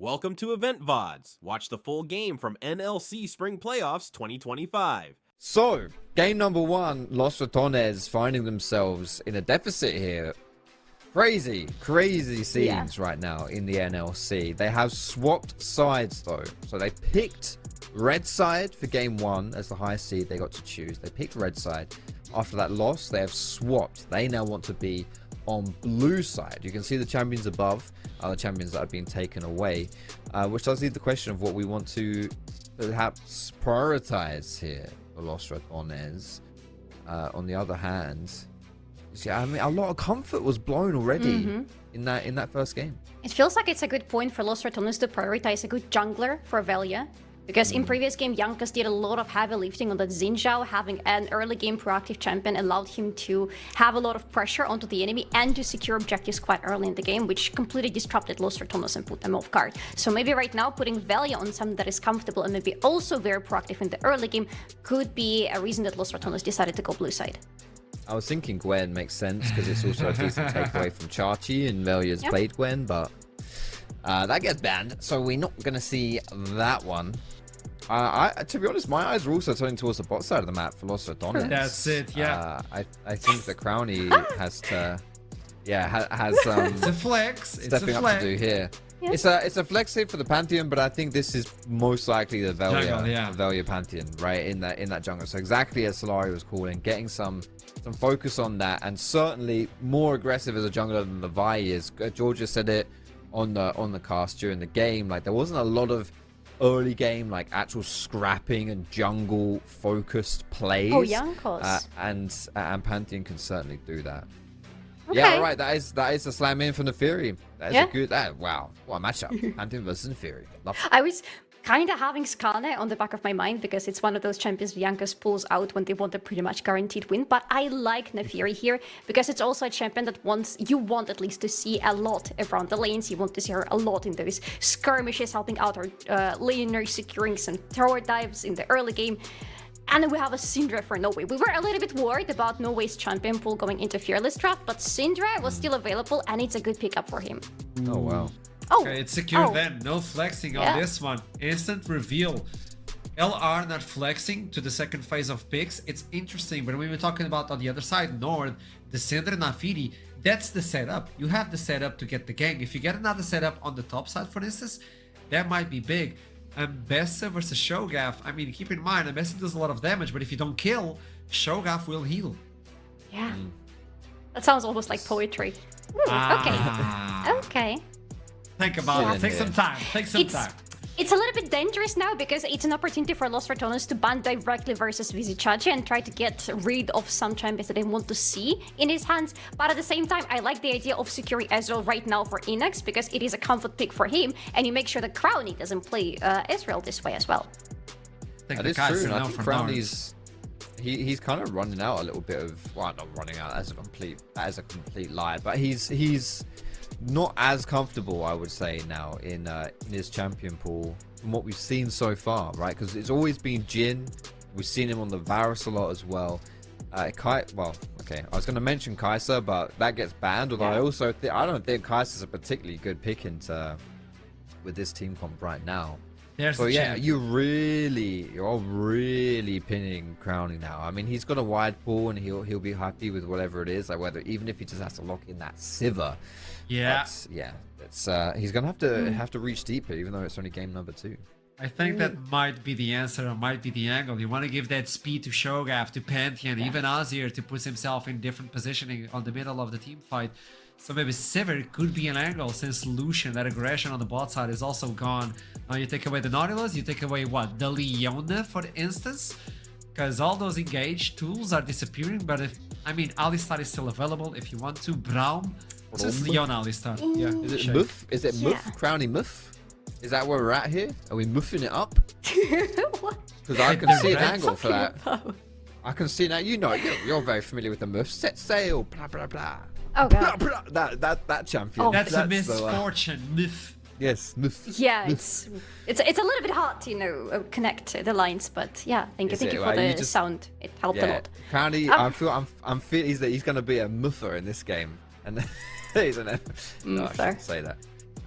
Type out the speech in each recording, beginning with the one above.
Welcome to Event-Vods. Watch the full game from NLC Spring Playoffs 2025. So, game number one, Los Ratones finding themselves in a deficit here. Crazy scenes right now in the NLC. They have swapped sides though. So they picked red side for game one as the highest seed they got to choose. They picked red side. After that loss, they have swapped. They now want to be on blue side. You can see the champions above are the champions that have been taken away, which does leave the question of what we want to perhaps prioritize here for Los Ratones. On the other hand, yeah, I mean, a lot of comfort was blown already in that first game. It feels like it's a good point for Los Ratones to prioritize a good jungler for Velia. Because in previous game, Jankas did a lot of heavy lifting on that Xin Zhao. Having an early game proactive champion allowed him to have a lot of pressure onto the enemy and to secure objectives quite early in the game, which completely disrupted Los Ratones and put them off guard. So maybe right now, putting Velia on something that is comfortable and maybe also very proactive in the early game could be a reason that Los Ratones decided to go blue side. I was thinking Gwen makes sense because it's also a decent takeaway from Chachi, and Velia's played Gwen, but that gets banned, so we're not going to see that one. To be honest, my eyes are also turning towards the bot side of the map for Los Ratones. That's it, yeah. I think the Crownie has to, it's a flex. Stepping up to do here. Yeah. It's a flex hit for the Pantheon, but I think this is most likely the Velia Pantheon, right, in that jungle. So exactly as Solari was calling, getting some focus on that, and certainly more aggressive as a jungler than the Vi is. Georgia said it on the cast during the game. Like, there wasn't a lot of early game, like, actual scrapping and jungle focused plays. Oh, Jankos. And Pantheon can certainly do that. Okay. Yeah, right. That is a slam in from the Fury. That is a good. Wow, what a matchup! Pantheon versus the Fury. I was kind of having Skane on the back of my mind because it's one of those champions Jankas pulls out when they want a pretty much guaranteed win. But I like Nefiri here because it's also a champion that you want at least to see a lot around the lanes. You want to see her a lot in those skirmishes, helping out her laners, securing some tower dives in the early game. And then we have a Syndra for Norway. We were a little bit worried about Norway's champion pool going into Fearless Draft, but Syndra was still available, and it's a good pickup for him. Oh, wow. Oh, okay, it's secure then. No flexing on this one. Instant reveal. LR not flexing to the second phase of picks. It's interesting, but when we're talking about on the other side, Nord, the Syndra Nafiri, that's the setup. You have the setup to get the gang. If you get another setup on the top side, for instance, that might be big. Ambessa versus Shogath. I mean, keep in mind, Ambessa does a lot of damage, but if you don't kill, Shogath will heal. Yeah. That sounds almost like poetry. Okay. Think about it. Take some time. It's a little bit dangerous now because it's an opportunity for Los Ratones to ban directly versus Vizichachi and try to get rid of some champions that they want to see in his hands. But at the same time, I like the idea of securing Ezreal right now for Inax because it is a comfort pick for him, and you make sure that Crownie doesn't play Ezreal this way as well. That is true, and I think Crownie's he's kind of running out a little bit of, well, not running out, that is a complete lie, but he's not as comfortable, I would say, now in his champion pool from what we've seen so far, right? Because it's always been Jhin. We've seen him on the Varus a lot as well. I was going to mention Kai'Sa, but that gets banned. Although I also I don't think Kai'Sa's a particularly good pick with this team comp right now. So yeah, you're really pinning Crownie now. I mean, he's got a wide pool and he'll be happy with whatever it is, like even if he just has to lock in that Sivir. He's gonna have to reach deeper, even though it's only game number 2. I think that might be the answer, or might be the angle. You want to give that speed to Shogath, to Pantheon, even Azir to put himself in different positioning on the middle of the team fight. So maybe Sivir could be an angle, since Lucian, that aggression on the bot side, is also gone. Now you take away the Nautilus, you take away what? The Leona, for instance? Because all those engaged tools are disappearing, but Alistar is still available if you want to. Braum. It's just Leona Alistar. Yeah. Is it Muff? Is it Muff? Crownie Muff? Is that where we're at here? Are we muffing it up? Because I can see an angle for that. I can see now. You're very familiar with the muff. Set sail, blah blah blah. Oh god. That champion. That's a misfortune. Muff. Yes, muff. Yeah, it's a little bit hard to connect the lines, but yeah, thank you for the sound. It helped a lot. Crownie, I'm feeling that he's going to be a muffer in this game, and he's an. No, I shouldn't say that.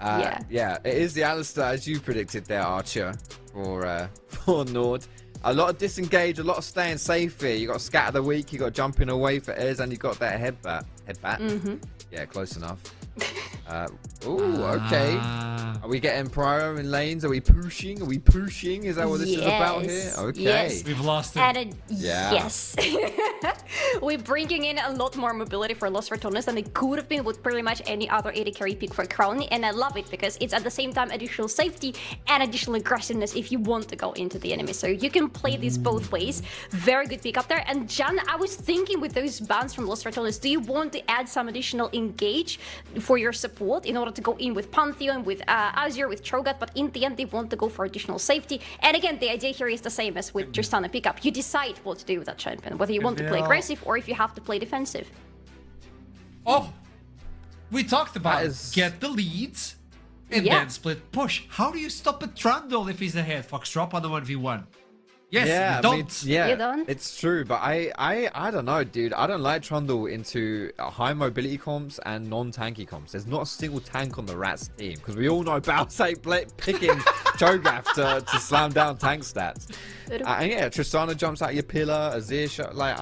Yeah, it is the Alistair, as you predicted there, Archer, for Nord. A lot of disengage, a lot of staying safe here. You got scatter the weak, you got jumping away for Ez, and you got that headbat. Yeah, close enough. Okay. Are we getting prior in lanes? Are we pushing? Is that what this is about here? Okay. Yes. We've lost it. And yes. We're bringing in a lot more mobility for Los Ratones than it could have been with pretty much any other AD carry pick for Crown, and I love it because it's at the same time additional safety and additional aggressiveness if you want to go into the enemy. So you can play this both ways. Very good pick up there. And Jan, I was thinking with those bans from Los Ratones, do you want to add some additional engage for your support in order to go in with Pantheon, with Azure, with Cho'Gath, but in the end they want to go for additional safety. And again, the idea here is the same as with Tristana pickup. You decide what to do with that champion, whether you want to play aggressive or if you have to play defensive. Oh, we talked about get the leads and then split push. How do you stop a Trundle if he's ahead? Foxtrot on the 1v1. Yes, you don't. It's true, but I don't know, dude. I don't like Trundle into high mobility comps and non-tanky comps. There's not a single tank on the Rats team because we all know Balsate picking Cho'Gath to slam down tank stats. And yeah, Tristana jumps out your pillar, Azir like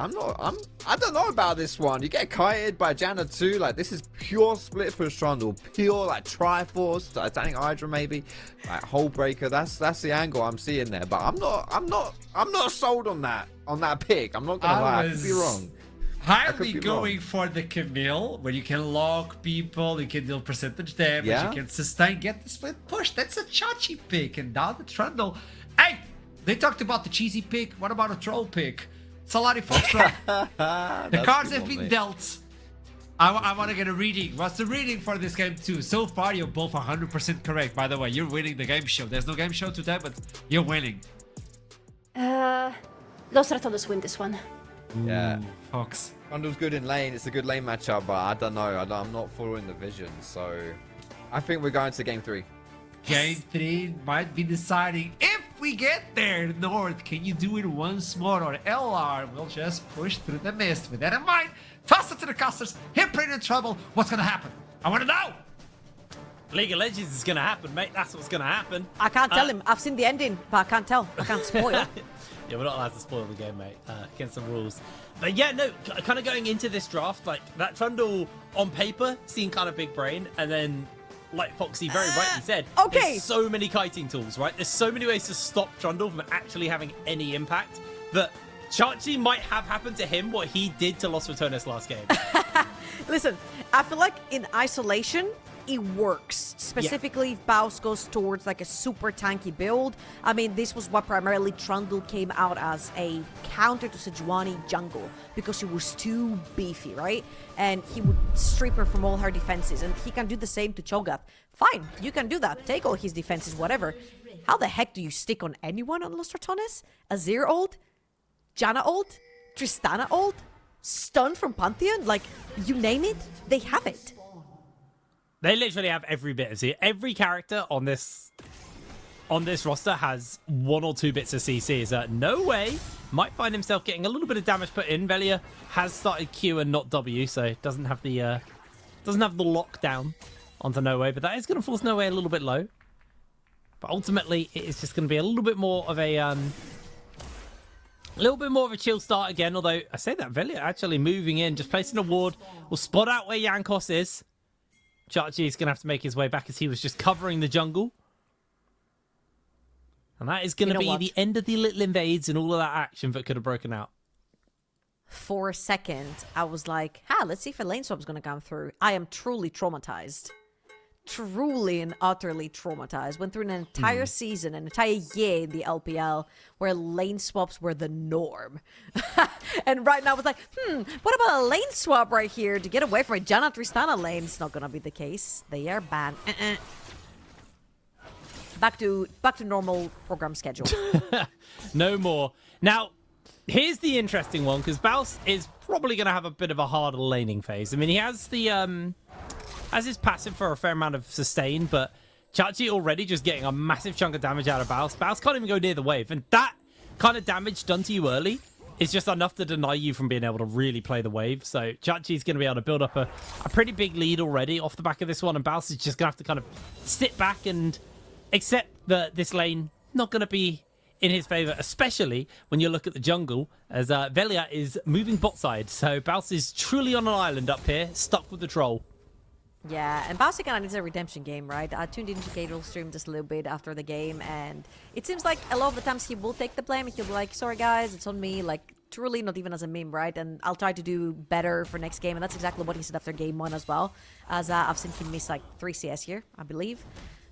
I don't know about this one. You get kited by Janna too. Like this is pure split push Trundle, pure like Triforce, Titanic Hydra maybe, like Hole Breaker. That's the angle I'm seeing there. But I'm not sold on that pick. I'm not gonna lie. I could be wrong. Highly going for the Camille, where you can lock people, you can deal percentage damage, you can sustain, get the split push. That's a Chachi pick, and now the Trundle. Hey, they talked about the cheesy pick. What about a troll pick? Salari Foxtrot. The cards have been dealt. I want to get a reading. What's the reading for this game too? So far, you're both 100% correct. By the way, you're winning the game show. There's no game show today, but you're winning. Los Ratones win this one. Yeah. Fox. Trundle's good in lane. It's a good lane matchup, but I don't know. I'm not following the vision, so I think we're going to game 3. Game 3 might be deciding if we get there. Nord, can you do it once more, or LR will just push through the mist? With that in mind, toss it to the casters. Hit Brain in trouble. What's gonna happen? I want to know. League of Legends is gonna happen, mate. That's what's gonna happen. I can't tell him. I've seen the ending, but I can't tell. I can't spoil. Yeah, we're not allowed to spoil the game, mate, against the rules. But yeah, no, kind of going into this draft, like, that Trundle on paper seemed kind of big brain, and then, like Foxy very rightly said, there's so many kiting tools, right? There's so many ways to stop Trundle from actually having any impact that Chachi might have happened to him what he did to Los Ratones last game. Listen, I feel like in isolation, it works. Specifically, if Baus goes towards like a super tanky build. I mean, this was what primarily Trundle came out as, a counter to Sejuani jungle, because she was too beefy, right? And he would strip her from all her defenses, and he can do the same to Cho'Gath. Fine, you can do that. Take all his defenses, whatever. How the heck do you stick on anyone on Los Ratones? Azir ult? Janna ult? Tristana ult? Stun from Pantheon? Like, you name it, they have it. They literally have every bit of CC. Every character on this roster has 1 or 2 bits of CC. No Way might find himself getting a little bit of damage put in. Velia has started Q and not W, so doesn't have the lockdown onto No Way, but that is going to force No Way a little bit low. But ultimately, it is just going to be a little bit more of a chill start again. Although I say that Velia actually moving in, just placing a ward, will spot out where Jankos is. Chachi is going to have to make his way back as he was just covering the jungle. And that is going to be the end of the little invades and all of that action that could have broken out. For a second, I was like, let's see if a lane swap's going to come through. I am truly traumatized. Truly and utterly traumatized. Went through an entire season, an entire year in the LPL where lane swaps were the norm. And right now I was like, what about a lane swap right here to get away from a Janna Tristana lane? It's not gonna be the case. They are banned. Back to normal program schedule. No more. Now, here's the interesting one, because Baus is probably going to have a bit of a harder laning phase. I mean, he has the as his passive for a fair amount of sustain, but Chachi already just getting a massive chunk of damage out of Baus. Baus can't even go near the wave, and that kind of damage done to you early is just enough to deny you from being able to really play the wave. So Chachi's going to be able to build up a pretty big lead already off the back of this one, and Baus is just going to have to kind of sit back and accept that this lane not going to be in his favor, especially when you look at the jungle, as Velia is moving bot side. So Baus is truly on an island up here, stuck with the troll. Yeah, and Baus kind of needs a redemption game, right? I tuned into Gator's stream just a little bit after the game, and it seems like a lot of the times he will take the blame. He'll be like, sorry guys, it's on me, like truly not even as a meme, right? And I'll try to do better for next game, and that's exactly what he said after game 1 as well, as I've seen him miss like 3 CS here, I believe.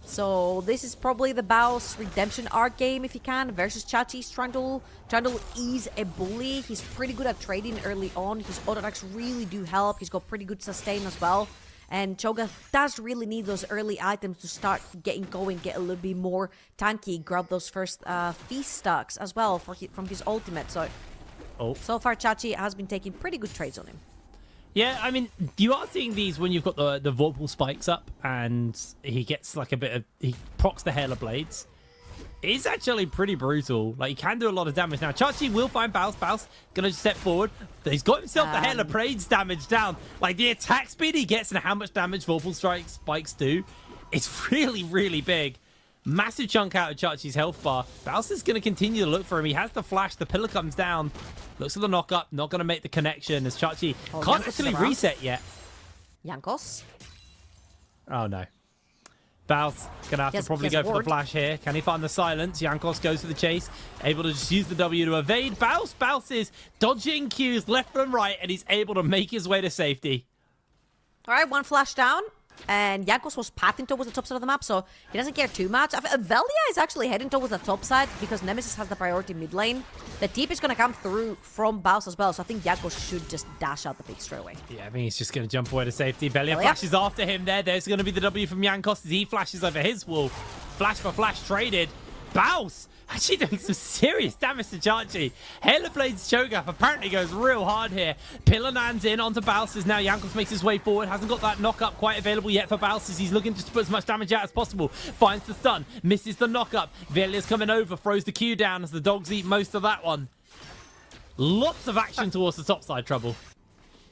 So this is probably the Baus redemption arc game if he can versus Chachi's Trundle. Trundle is a bully. He's pretty good at trading early on. His auto attacks really do help. He's got pretty good sustain as well. And Cho'Gath does really need those early items to start getting going, get a little bit more tanky, grab those first feast stacks as well from his ultimate. So far Chachi has been taking pretty good trades on him. Yeah, I mean, you are seeing these when you've got the Vorpal spikes up and he gets like a bit of... He procs the Halo Blades. It's actually pretty brutal. Like, he can do a lot of damage. Now, Chachi will find Baus. Baus going to step forward. He's got himself the Halo Blades damage down. Like, the attack speed he gets and how much damage Vorpal spikes do, it's really, really big. Massive chunk out of Chachi's health bar. Baus is going to continue to look for him. He has the flash. The pillar comes down. Looks at the knock-up. Not going to make the connection as Chachi can't actually reset yet. Jankos. Oh, no. Baus going to have to probably go for the flash here. Can he find the silence? Jankos goes for the chase. Able to just use the W to evade. Baus is dodging Qs left and right, and he's able to make his way to safety. All right, one flash down. And Jankos was pathing towards the top side of the map, so he doesn't care too much. Velia is actually heading towards the top side because Nemesis has the priority mid lane. The TP is going to come through from Baus as well, so I think Jankos should just dash out the pit straight away. Yeah, I think he's just going to jump away to safety. Velia flashes after him there. There's going to be the W from Jankos as he flashes over his wall. Flash for flash traded. Baus actually doing some serious damage to Chachi. Halo Blades Cho'Gath apparently goes real hard here. Pillar lands in onto Baus as now Jankos makes his way forward. Hasn't got that knock-up quite available yet for Baus as he's looking just to put as much damage out as possible. Finds the stun, misses the knock-up. Velia's coming over, throws the Q down as the dogs eat most of that one. Lots of action towards the top side, Trouble.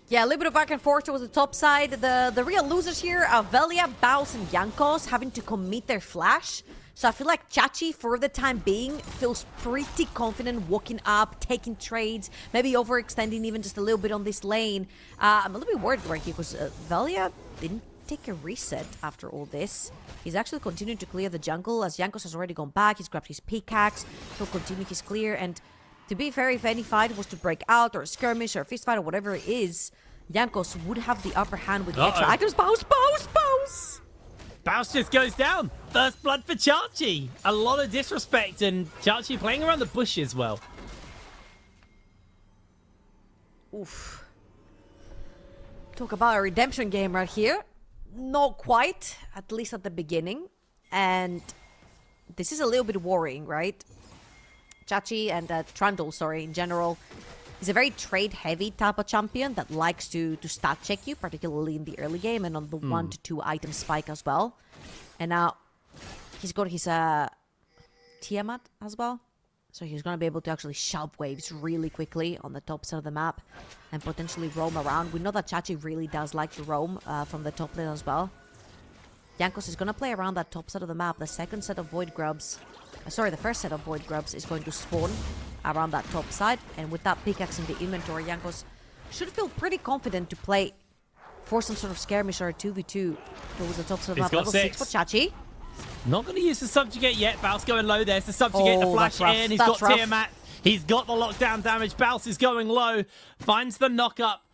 Yeah, a little bit of back and forth towards the top side. The real losers here are Velia, Baus, and Jankos having to commit their flash. So I feel like Chachi, for the time being, feels pretty confident walking up, taking trades, maybe overextending even just a little bit on this lane. I'm a little bit worried right here because Velia didn't take a reset after all this. He's actually continuing to clear the jungle as Jankos has already gone back. He's grabbed his pickaxe. He'll continue his clear. And to be fair, if any fight was to break out or a skirmish or a fist fight or whatever it is, Jankos would have the upper hand with the extra items. Baus! Baus just goes down. First blood for Chachi. A lot of disrespect, and Chachi playing around the bush as well. Oof. Talk about a redemption game right here. Not quite, at least at the beginning. And this is a little bit worrying, right? Chachi and Trundle, in general, is a very trade-heavy type of champion that likes to stat check you, particularly in the early game and on the 1 to 2 item spike as well. And now he's got his Tiamat as well. So he's going to be able to actually shove waves really quickly on the top side of the map and potentially roam around. We know that Chachi really does like to roam from the top lane as well. Jankos is going to play around that top side of the map. The second set of Void Grubs, the first set of Void Grubs is going to spawn around that top side. And with that pickaxe in the inventory, Jankos should feel pretty confident to play for some sort of skirmish or a 2v2 towards the top side of the map. Level 6 for Chachi. Not going to use the subjugate yet. Baus going low. There's the subjugate, the flash in. He's got Tiamat. He's got the lockdown damage. Baus is going low. Finds the knock-up.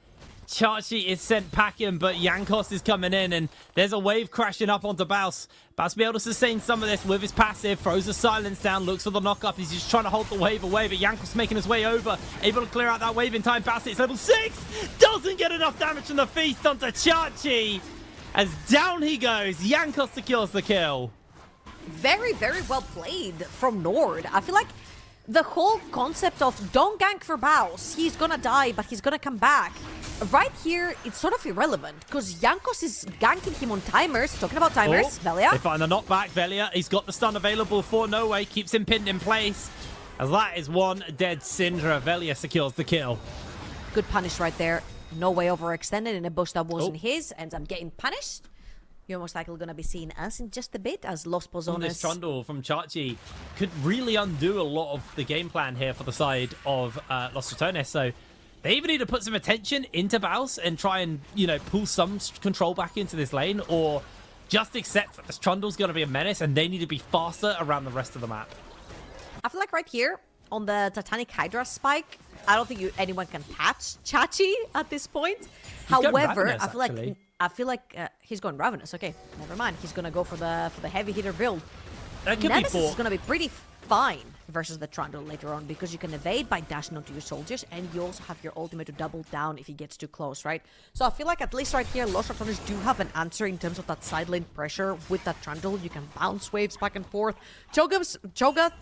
Chachi is sent packing, but Jankos is coming in, and there's a wave crashing up onto Baus. Baus will be able to sustain some of this with his passive. Throws the silence down. Looks for the knock-up. He's just trying to hold the wave away, but Jankos making his way over. Able to clear out that wave in time. Baus is level 6. Doesn't get enough damage from the feast onto Chachi. As down he goes. Jankos secures the kill. Very, very well played from NORD. I feel like the whole concept of don't gank for Baus, he's gonna die, but he's gonna come back. Right here, it's sort of irrelevant, because Jankos is ganking him on timers. Talking about timers, Velia. They find the knockback, Velia. He's got the stun available for No Way, keeps him pinned in place. As that is one dead Syndra. Velia secures the kill. Good punish right there. No way overextended in a bush that wasn't his. Ends up getting punished. You're most likely going to be seeing us in just a bit as Los Pozones. This Trundle from Chachi could really undo a lot of the game plan here for the side of Los Ratones. So they even need to put some attention into Baus and try and, you know, pull some control back into this lane, or just accept that this Trundle's going to be a menace and they need to be faster around the rest of the map. I feel like right here on the Titanic Hydra spike, I don't think anyone can catch Chachi at this point. However, Ravenous, I feel like he's going Ravenous. Okay, never mind. He's gonna go for the heavy hitter build. That could Nemesis be is gonna be pretty fine versus the Trundle later on, because you can evade by dashing onto your soldiers, and you also have your ultimate to double down if he gets too close, right? So I feel like at least right here, Los Ratones do have an answer in terms of that side lane pressure with that Trundle. You can bounce waves back and forth. Cho'Gath,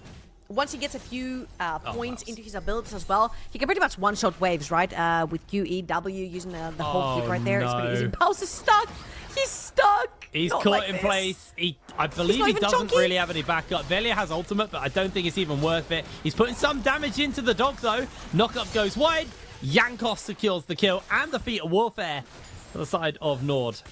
once he gets a few points into his abilities as well, he can pretty much one-shot waves, right? With QEW using the whole flick right there. It's pretty easy. Baus is stuck. He's stuck. He's Not caught like in this. place. I believe he doesn't really have any backup. Velia has ultimate, but I don't think it's even worth it. He's putting some damage into the dog, though. Knockup goes wide. Jankos secures the kill and the feat of warfare for the side of NORD.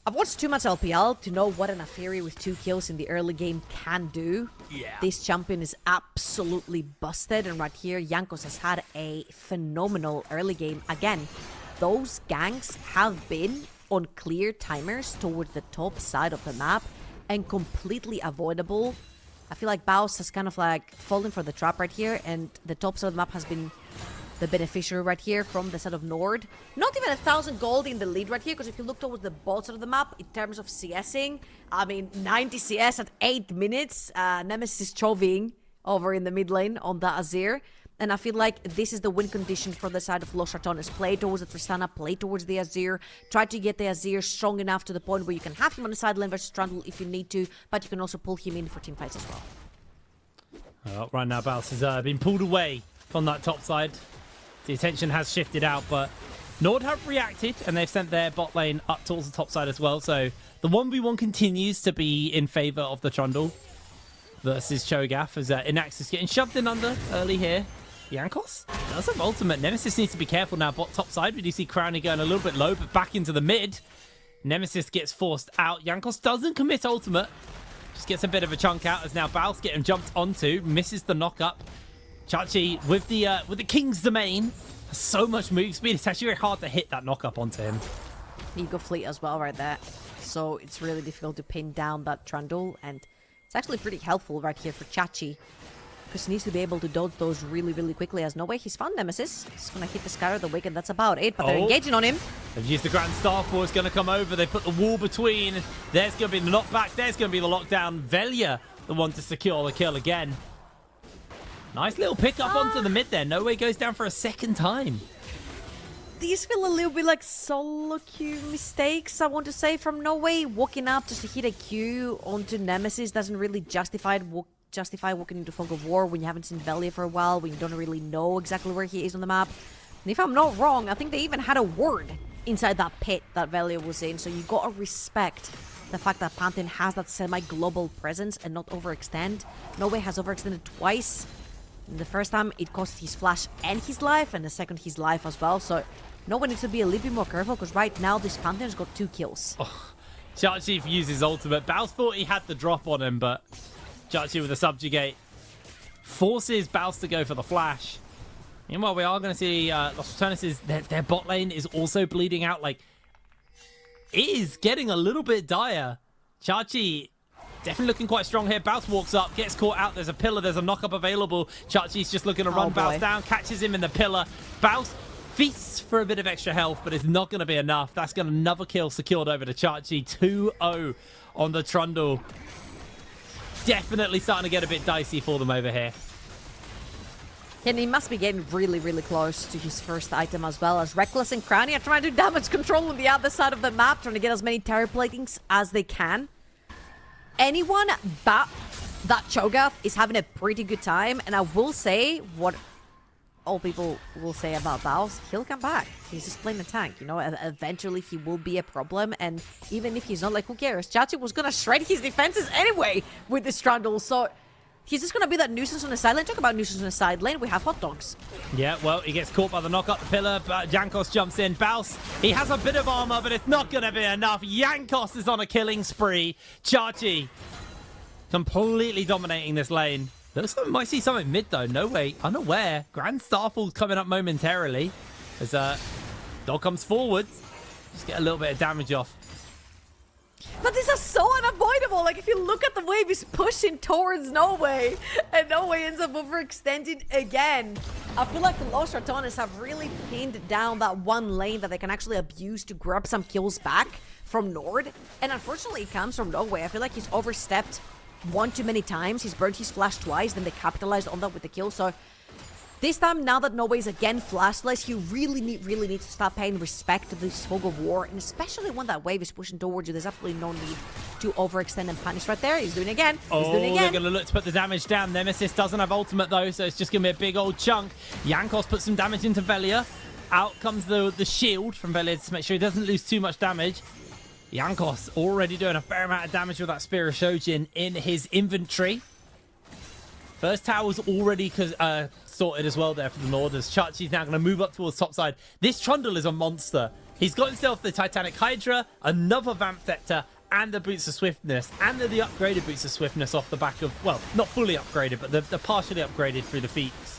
I've watched too much LPL to know what an Afiri with 2 kills in the early game can do. Yeah. This champion is absolutely busted, and right here, Jankos has had a phenomenal early game. Again, those ganks have been on clear timers towards the top side of the map and completely avoidable. I feel like Baus has kind of like fallen for the trap right here, and the top side of the map has been the beneficiary right here from the side of NORD. Not even 1,000 gold in the lead right here, because if you look towards the bot side of the map, in terms of CSing, I mean, 90 CS at 8 minutes. Nemesis Choving over in the mid lane on the Azir. And I feel like this is the win condition for the side of Los Ratones. Play towards the Tristana, play towards the Azir. Try to get the Azir strong enough to the point where you can have him on the side lane versus Trundle if you need to, but you can also pull him in for team fights as well. Right now, Baus has been pulled away from that top side. The attention has shifted out, but NORD have reacted, and they've sent their bot lane up towards the top side as well. So the 1v1 continues to be in favor of the Trundle versus Cho'Gath, as Inax is getting shoved in under early here. Jankos does have ultimate. Nemesis needs to be careful now. Bot top side, we do see Crowny going a little bit low, but back into the mid. Nemesis gets forced out. Jankos doesn't commit ultimate. Just gets a bit of a chunk out, as now Baus getting jumped onto. Misses the knockup. Chachi with the King's Domain has so much move speed. It's actually very hard to hit that knockup onto him. Ego Fleet as well right there. So it's really difficult to pin down that Trundle, and it's actually pretty helpful right here for Chachi, because he needs to be able to dodge those really, really quickly. As no way he's found Nemesis. He's going to hit the Skyr the Wicked. That's about it, but they're engaging on him. They've used the Grand Star Force, going to come over. They put the wall between. There's going to be the knockback. There's going to be the lockdown. Velia, the one to secure the kill again. Nice little pick up onto the mid there. No Way goes down for a second time. These feel a little bit like solo queue mistakes, I want to say, from No Way. Walking up just to hit a Q onto Nemesis doesn't really justify walking into Fog of War when you haven't seen Velia for a while, when you don't really know exactly where he is on the map. And if I'm not wrong, I think they even had a ward inside that pit that Velia was in, so you gotta respect the fact that Pantheon has that semi-global presence and not overextend. No Way has overextended twice. The first time it cost his flash and his life, and the second his life as well. So no one needs to be a little bit more careful, because right now this Pantheon's got 2 kills. Chachi uses ultimate. Baus thought he had the drop on him, but Chachi with a subjugate forces Baus to go for the flash. Meanwhile, we are going to see Los Ratones, their bot lane is also bleeding out. Like, it is getting a little bit dire. Chachi definitely looking quite strong here. Baus walks up, gets caught out. There's a pillar. There's a knockup available. Chachi's just looking to run Baus down. Catches him in the pillar. Baus feasts for a bit of extra health, but it's not going to be enough. That's going to another kill secured over to Chachi. 2-0 on the Trundle. Definitely starting to get a bit dicey for them over here. And he must be getting really, really close to his first item as well, as Reckless and Crowny are trying to do damage control on the other side of the map, trying to get as many terror platings as they can. Anyone but that Cho'Gath is having a pretty good time, and I will say what all people will say about Baus, he'll come back. He's just playing a tank, you know. Eventually he will be a problem, and even if he's not, like, who cares? Chachi was gonna shred his defenses anyway with this Trundle, so He's just going to be that nuisance on the side lane. Talk about nuisance on the side lane. We have hot dogs. Yeah, well, he gets caught by the knock up the pillar, but Jankos jumps in. Baus, he has a bit of armor, but it's not going to be enough. Jankos is on a killing spree. Chachi completely dominating this lane. Looks like we might see something mid, though. No way. Unaware. Grand Starfall's coming up momentarily as Dog comes forward. Just get a little bit of damage off. But this is so unavoidable. Like, if you look at the wave, he's pushing towards Norway, and Norway ends up overextending again. I feel like the Los Ratones have really pinned down that one lane that they can actually abuse to grab some kills back from NORD. And unfortunately, it comes from Norway. I feel like he's overstepped one too many times. He's burned his flash twice, then they capitalized on that with the kill. So this time, now that Norway is again flashless, you really need to start paying respect to this fog of war, and especially when that wave is pushing towards you. There's absolutely no need to overextend and punish right there. He's doing it again. He's doing it again. They're going to look to put the damage down. Nemesis doesn't have ultimate, though, so it's just going to be a big old chunk. Jankos puts some damage into Velia. Out comes the shield from Velia to make sure he doesn't lose too much damage. Jankos already doing a fair amount of damage with that Spear of Shojin in his inventory. First tower's already sorted as well there for the Nord, as Chachi's now going to move up towards top side. This Trundle is a monster. He's got himself the Titanic Hydra, another Vamp Thector, and the Boots of Swiftness, and the upgraded Boots of Swiftness off the back of, well, not fully upgraded, but they're partially upgraded through the feats.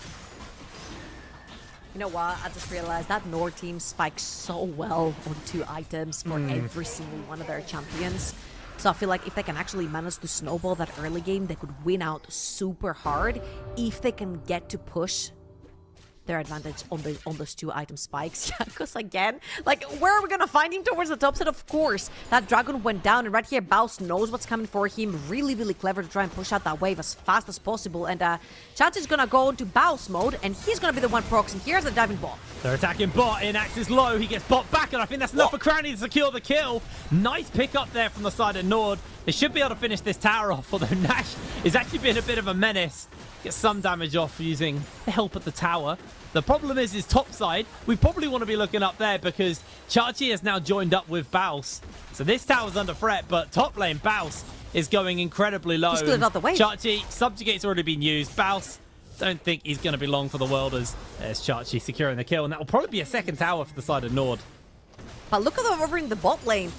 You know what? I just realized that NORD team spikes so well on 2 items for every single one of their champions. So I feel like if they can actually manage to snowball that early game, they could win out super hard if they can get to push their advantage on those 2 item spikes. Jankos again. Like, where are we gonna find him? Towards the top side? Of course. That dragon went down, and right here, Baus knows what's coming for him. Really, really clever to try and push out that wave as fast as possible. And Chachi's gonna go into Baus mode, and he's gonna be the one proxying. Here's the diving bot. They're attacking bot. Inax is low. He gets bot back, and I think that's enough for Crownie to secure the kill. Nice pick up there from the side of NORD. They should be able to finish this tower off, although Nash is actually being a bit of a menace. Gets some damage off using the help at the tower. The problem is top side. We probably want to be looking up there because Chachi has now joined up with Baus. So this tower's under threat, but top lane, Baus is going incredibly low. He's good another wave. Chachi, Subjugate's already been used. Baus, don't think he's going to be long for the Worlders. There's Chachi securing the kill, and that will probably be a second tower for the side of NORD. But look at them over in the bot lane.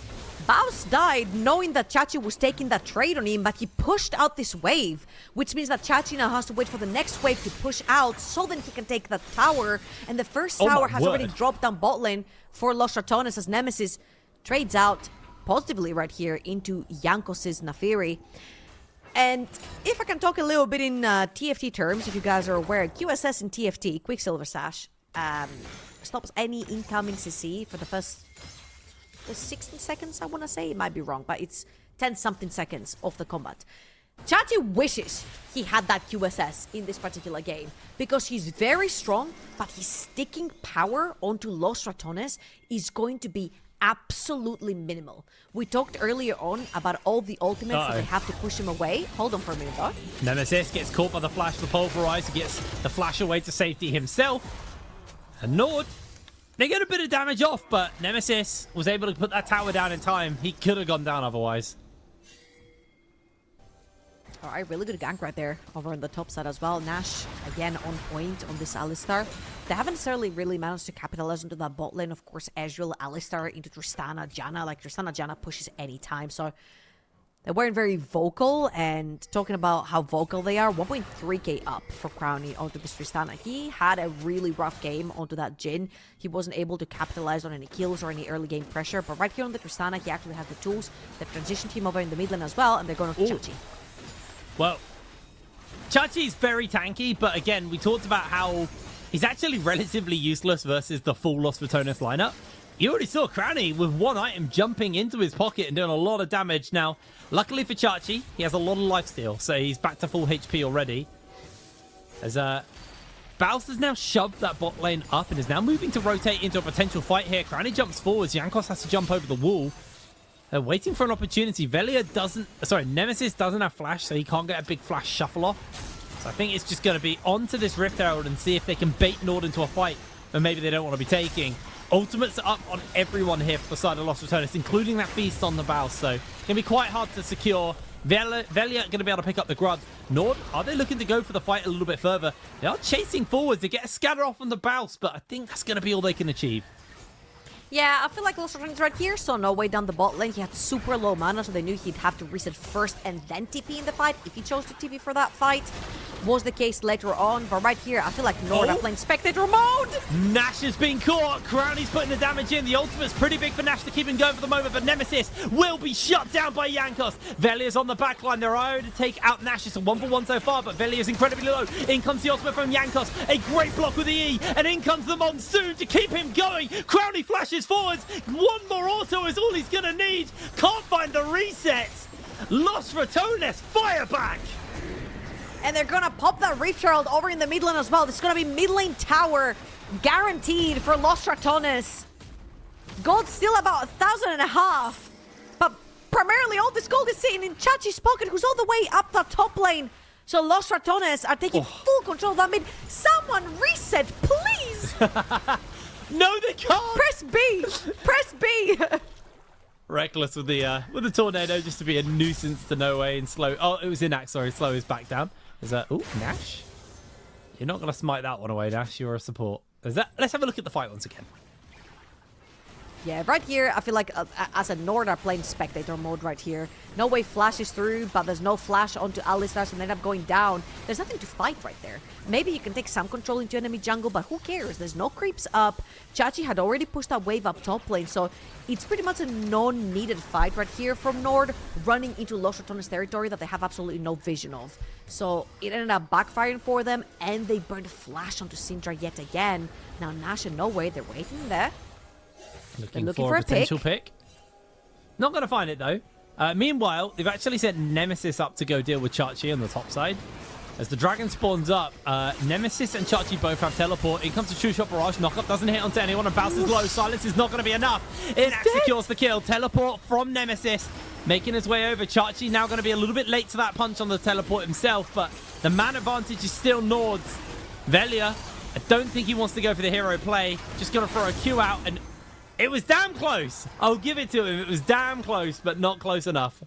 Baus died knowing that Chachi was taking that trade on him, but he pushed out this wave, which means that Chachi now has to wait for the next wave to push out so then he can take that tower. And the first tower has already dropped down bot lane for Los Ratones as Nemesis trades out positively right here into Jankos' Nafiri. And if I can talk a little bit in TFT terms, if you guys are aware, QSS and TFT, Quicksilver Sash, stops any incoming CC for the first 16 seconds, I want to say. It might be wrong, but it's 10-something seconds of the combat. Chachi wishes he had that QSS in this particular game because he's very strong, but his sticking power onto Los Ratones is going to be absolutely minimal. We talked earlier on about all the ultimates that they have to push him away. Hold on for a minute, though. Nemesis gets caught by the flash to pulverize. He gets the flash away to safety himself. And NORD, they get a bit of damage off, but Nemesis was able to put that tower down in time. He could have gone down otherwise. All right, really good gank right there over on the top side as well. Nash, again, on point on this Alistar. They haven't necessarily really managed to capitalize into that bot lane. Of course, Ezreal, Alistar into Tristana, Janna. Like, Tristana, Janna pushes anytime, so they weren't very vocal. And talking about how vocal they are, 1.3k up for Crownie onto this Tristana. He had a really rough game onto that Jhin. He wasn't able to capitalize on any kills or any early game pressure. But right here on the Tristana, he actually has the tools. They've transitioned him over in the mid lane as well, and they're going to Chachi. Well, Chachi's very tanky, but again, we talked about how he's actually relatively useless versus the full Los Ratones lineup. You already saw Crownie with one item jumping into his pocket and doing a lot of damage. Now, luckily for Chachi, he has a lot of lifesteal, so he's back to full HP already. As Baus has now shoved that bot lane up and is now moving to rotate into a potential fight here. Crownie jumps forwards. Jankos has to jump over the wall. They're waiting for an opportunity. Nemesis doesn't have flash, so he can't get a big flash shuffle off. So I think it's just going to be onto this Rift Herald and see if they can bait NORD into a fight that maybe they don't want to be taking. Ultimates are up on everyone here for the side of Los Ratones, including that feast on the Baus. So it's going to be quite hard to secure Velia going to be able to pick up the grub. NORD, are they looking to go for the fight a little bit further? They are chasing forwards. They get a scatter off on the bounce, but I think that's going to be all they can achieve. Yeah, I feel like Lost Ratones right here saw no way down the bot lane. He had super low mana, so they knew he'd have to reset first and then TP in the fight if he chose to TP for that fight. Was the case later on, but right here, I feel like NORD are playing spectator mode. Nash has been caught. Crowley's putting the damage in. The ultimate's pretty big for Nash to keep him going for the moment, but Nemesis will be shut down by Jankos. Velia's on the backline. They're able to take out Nash. It's a 1-for-1 so far, but Velia's incredibly low. In comes the ultimate from Jankos. A great block with the E, and in comes the Monsoon to keep him going. Crowley flashes forwards. One more auto is all he's going to need. Can't find the reset. Lost Ratones fire back. And they're gonna pop that Reef Herald over in the mid lane as well. This is gonna be mid lane tower guaranteed for Lost Ratones. Gold's still about 1,500, but primarily all this gold is sitting in Chachi's pocket, who's all the way up the top lane. So Lost Ratones are taking full control of that mid. Someone reset, please! No, they can't! Press B! Press B! Reckless with the tornado just to be a nuisance to No Way and slow. Oh, it was Inax, sorry. Slow is back down. Is that... Oh, Nash? You're not going to smite that one away, Nash. You're a support. Is that... Let's have a look at the fight once again. Yeah, right here, I feel like as a NORD are playing spectator mode right here. No Way flashes through, but there's no flash onto Alistar, so they end up going down. There's nothing to fight right there. Maybe you can take some control into enemy jungle, but who cares? There's no creeps up. Chachi had already pushed that wave up top lane, so it's pretty much a non-needed fight right here from NORD, running into Lost Ratones territory that they have absolutely no vision of. So it ended up backfiring for them, and they burned flash onto Syndra yet again. Now Nash and No Way, they're waiting there. Looking for a potential pick. Not going to find it, though. Meanwhile, they've actually sent Nemesis up to go deal with Chachi on the top side. As the dragon spawns up, Nemesis and Chachi both have teleport. In comes the True Shot Barrage. Knockup doesn't hit onto anyone and bounces low. Silence is not going to be enough. Inax secures the kill. Teleport from Nemesis. Making his way over. Chachi now going to be a little bit late to that punch on the teleport himself, but the man advantage is still NORD's. Velia, I don't think he wants to go for the hero play. Just going to throw a Q out, and it was damn close. I'll give it to him. It was damn close, but not close enough.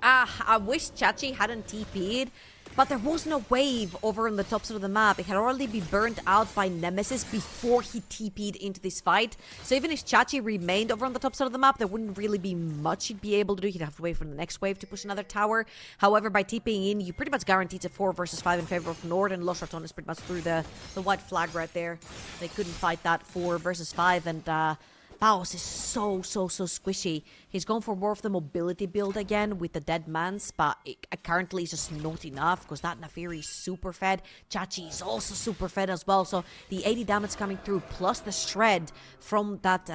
I wish Chachi hadn't TP'd, but there was no wave over on the top side of the map. It had already been burnt out by Nemesis before he TP'd into this fight. So even if Chachi remained over on the top side of the map, there wouldn't really be much he'd be able to do. He'd have to wait for the next wave to push another tower. However, by TPing in, you pretty much guaranteed a 4 versus 5 in favor of NORD, and Lost Ratones pretty much threw the white flag right there. They couldn't fight that 4 versus 5, and Baus is so squishy. He's going for more of the mobility build again with the Dead Mans, but it currently is just not enough because that Nafiri is super fed. Chachi is also super fed as well, so the 80 damage coming through plus the shred from that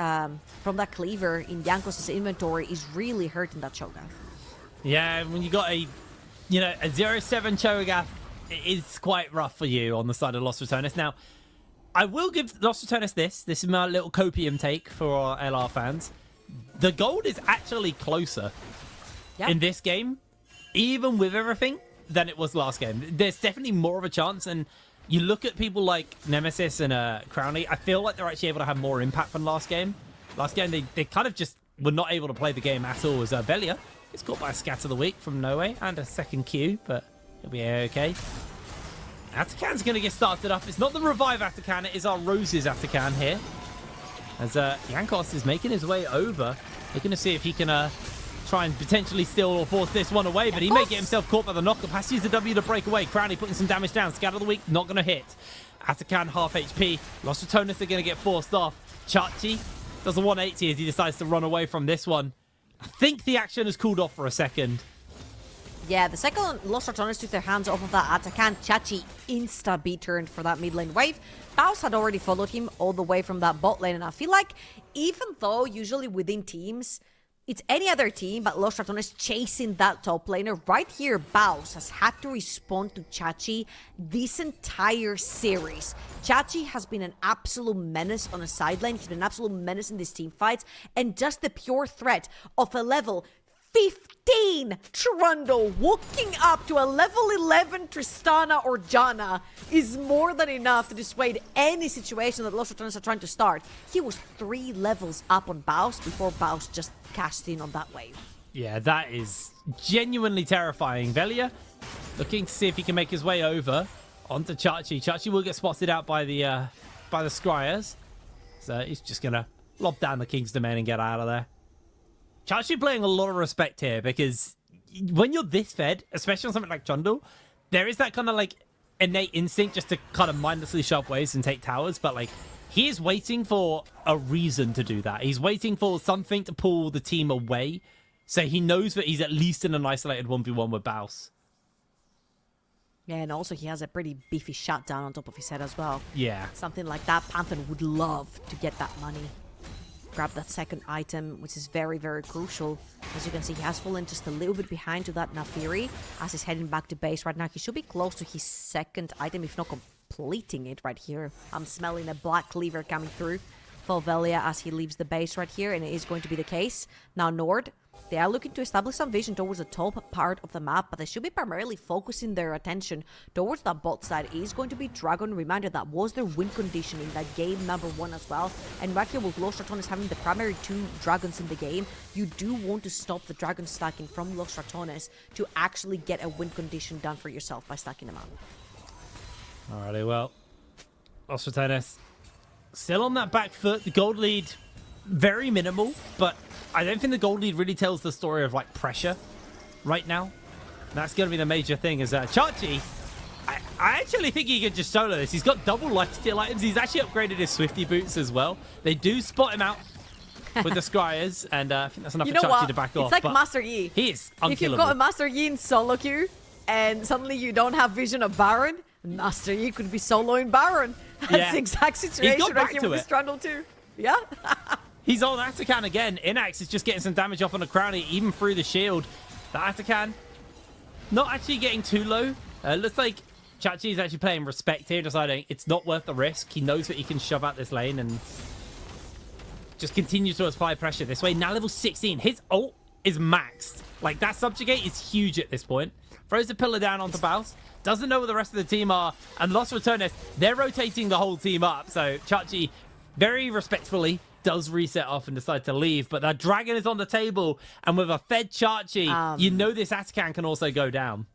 cleaver in Jankos' inventory is really hurting that Cho'Gath. Yeah, when you got a 0-7 Cho'Gath, it is quite rough for you on the side of Lost Ratones. Now, I will give Lost Ratones this. This is my little copium take for our LR fans. The gold is actually closer in this game, even with everything, than it was last game. There's definitely more of a chance, and you look at people like Nemesis and Crowley, I feel like they're actually able to have more impact than last game. Last game, they kind of just were not able to play the game at all. As Velia is caught by a Scatter the Week from No Way and a second Q, but he'll be okay. Atakan's going to get started up. It's not the Revive Atakan, it is our Roses Atakan here. As Jankos is making his way over, looking to see if he can try and potentially steal or force this one away, but he may get himself caught by the knockup. Has to use the W to break away. Crowley putting some damage down. Scatter the Week, not going to hit. Atakan, half HP. Lost Ratones are going to get forced off. Chachi does a 180 as he decides to run away from this one. I think the action has cooled off for a second. Yeah, the second Lost Ratones took their hands off of that Atakan, Chachi insta B-turned for that mid lane wave. Baus had already followed him all the way from that bot lane, and I feel like even though usually within teams, it's any other team, but Lost Ratones chasing that top laner, right here, Baus has had to respond to Chachi this entire series. Chachi has been an absolute menace on a side lane. He's been an absolute menace in these team fights, and just the pure threat of a level 15 Trundle walking up to a level 11 Tristana or Janna is more than enough to dissuade any situation that Lost Ratones are trying to start. He was 3 levels up on Baus before Baus just cashed in on that wave. Yeah, that is genuinely terrifying. Velia looking to see if he can make his way over onto Chachi. Chachi will get spotted out by the Scryers. So he's just going to lob down the King's Domain and get out of there. Chachi playing a lot of respect here because when you're this fed, especially on something like Trundle, there is that kind of like innate instinct just to kind of mindlessly shove waves and take towers. But like he is waiting for a reason to do that. He's waiting for something to pull the team away. So he knows that he's at least in an isolated 1v1 with Baus. Yeah, and also he has a pretty beefy shutdown on top of his head as well. Yeah. Something like that, Pantheon would love to get that money. Grab that second item, which is very, very crucial. As you can see, he has fallen just a little bit behind to that Naafiri as he's heading back to base right now. He should be close to his second item, if not completing it right here. I'm smelling a black cleaver coming through for Velia as he leaves the base right here, and it is going to be the case. Now, NORD, they are looking to establish some vision towards the top part of the map, but they should be primarily focusing their attention towards that bot side. It is going to be Dragon. Reminder, that was their win condition in that game number 1 as well. And right here with Los Ratones having the primary 2 dragons in the game, you do want to stop the dragon stacking from Los Ratones to actually get a win condition done for yourself by stacking them out. Alrighty, well, Los Ratones still on that back foot. The gold lead, very minimal, but I don't think the gold lead really tells the story of like pressure right now. That's going to be the major thing is Chachi, I actually think he could just solo this. He's got double lifesteal items. He's actually upgraded his Swifty boots as well. They do spot him out with the Scryers, and I think that's enough for Chachi to back off. It's like Master Yi. He is unkillable. If you've got a Master Yi in solo queue and suddenly you don't have vision of Baron, Master Yi could be soloing Baron. That's the exact situation right here with this Trundle too. Yeah. He's on Atakan again. Inax is just getting some damage off on the Crownie, even through the shield. The Atakan not actually getting too low. Looks like Chachi is actually playing respect here, deciding it's not worth the risk. He knows that he can shove out this lane and just continue to apply pressure this way. Now level 16. His ult is maxed. Like, that subjugate is huge at this point. Throws the pillar down onto Baus. Doesn't know where the rest of the team are. And Los Ratones, they're rotating the whole team up. So Chachi, very respectfully, does reset off and decide to leave. But that dragon is on the table. And with a fed Chachi, you know this Atakan can also go down.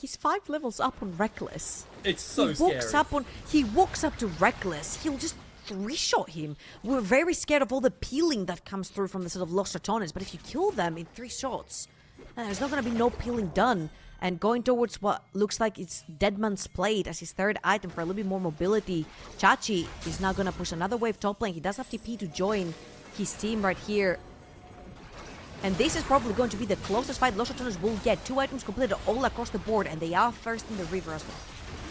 He's 5 levels up on Reckless. It's so scary. He walks up to Reckless. He'll just 3-shot him. We're very scared of all the peeling that comes through from the sort of Los Ratones. But if you kill them in 3 shots, there's not going to be no peeling done. And going towards what looks like it's Deadman's Plate as his third item for a little bit more mobility. Chachi is now going to push another wave top lane. He does have TP to join his team right here. And this is probably going to be the closest fight Los Ratones will get. 2 items completed all across the board, and they are first in the river as well.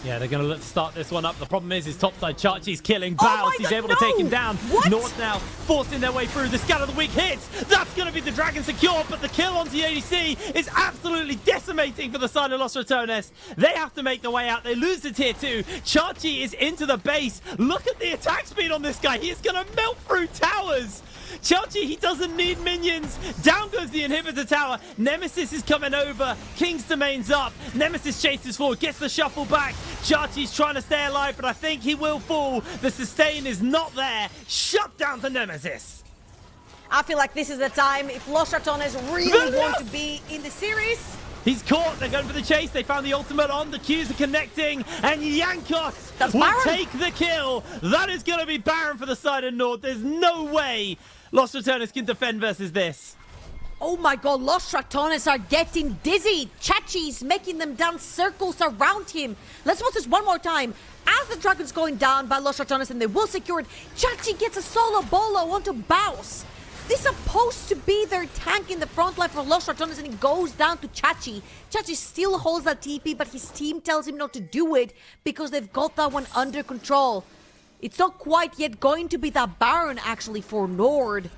Yeah, they're going to look to start this one up. The problem is his topside Chachi's killing Baus. He's able to take him down. NORD now forcing their way through. The Scatter of the Weak hits. That's going to be the dragon secure, but the kill on the ADC is absolutely decimating for the side of Los Ratones. They have to make their way out. They lose the tier 2. Chachi is into the base. Look at the attack speed on this guy. He is going to melt through towers. Chachi, he doesn't need minions. Down goes the inhibitor tower. Nemesis is coming over. King's Domain's up. Nemesis chases forward, gets the shuffle back. Chachi's trying to stay alive, but I think he will fall. The sustain is not there. Shut down to Nemesis. I feel like this is the time if Los Ratones really want to be in the series. He's caught. They're going for the chase. They found the ultimate on. The Qs are connecting. And Yankos will take the kill. That is going to be Baron for the side of NORD. There's no way Los Ratones can defend versus this. Oh my god, Los Ratones are getting dizzy. Chachi's making them dance circles around him. Let's watch this one more time. As the dragon's going down by Los Ratones and they will secure it, Chachi gets a solo bolo onto Baus. This is supposed to be their tank in the front line for Los Ratones, and it goes down to Chachi. Chachi still holds that TP, but his team tells him not to do it because they've got that one under control. It's not quite yet going to be that Baron, actually, for NORD.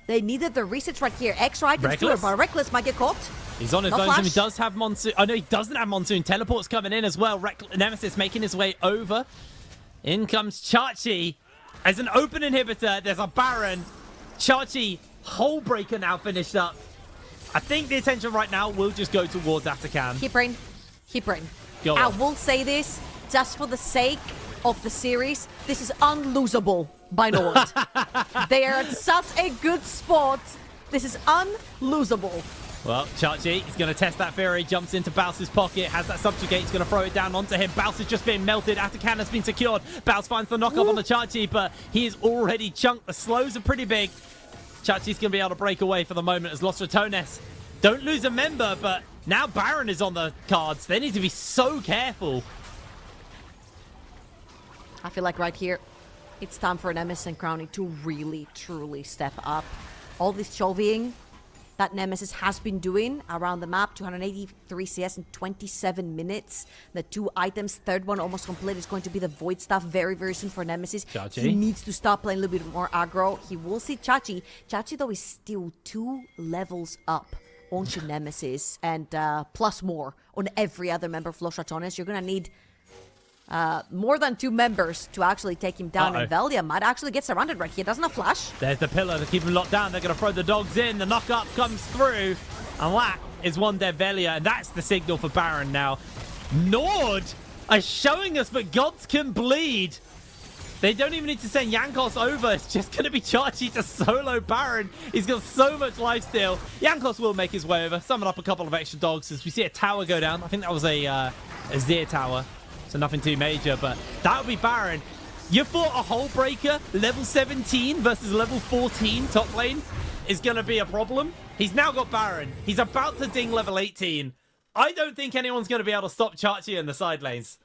They needed the resets right here. Extra items too, but Reckless might get caught. He's on his own, and he does have Monsoon. Oh, no, he doesn't have Monsoon. Teleport's coming in as well. Nemesis making his way over. In comes Chachi. As an open inhibitor, there's a Baron. Chachi, Hole Breaker now finished up. I think the attention right now will just go towards Atakan. Keep rain. Keep rain. Go I on. will say this, just for the sake of the series, this is unlosable by NORD. They are at such a good spot This is unlosable. Well, Chachi is going to test that Fury, jumps into Baus's pocket, has that subjugate, he's going to throw it down onto him. Baus is just being melted, Atakan has been secured. Baus finds the knock-off on the Chachi, but he is already chunked. The slows are pretty big. Chachi's going to be able to break away for the moment as Los Ratones don't lose a member, but now Baron is on the cards. They need to be so careful. I feel like right here, it's time for Nemesis and Crowny to really, truly step up. All this chovying that Nemesis has been doing around the map, 283 CS in 27 minutes. The 2 items, third one almost complete, is going to be the Void stuff very, very soon for Nemesis. Chachi. He needs to stop playing a little bit more aggro. He will see Chachi. Chachi, though, is still 2 levels up onto Nemesis and plus more on every other member of Los Ratones. You're going to need more than 2 members to actually take him down. And Velia might actually get surrounded right here. Doesn't have flash. There's the pillar to keep him locked down. They're going to throw the dogs in. The knock-up comes through. And that is one dead Velia. And that's the signal for Baron now. NORD are showing us that gods can bleed. They don't even need to send Jankos over. It's just going to be Chachi to solo Baron. He's got so much lifesteal. Jankos will make his way over. Summon up a couple of extra dogs as we see a tower go down. I think that was a Zir tower. So nothing too major, but that would be Baron. You thought a Hull Breaker level 17 versus level 14 top lane is going to be a problem? He's now got Baron. He's about to ding level 18. I don't think anyone's going to be able to stop Chachi in the side lanes.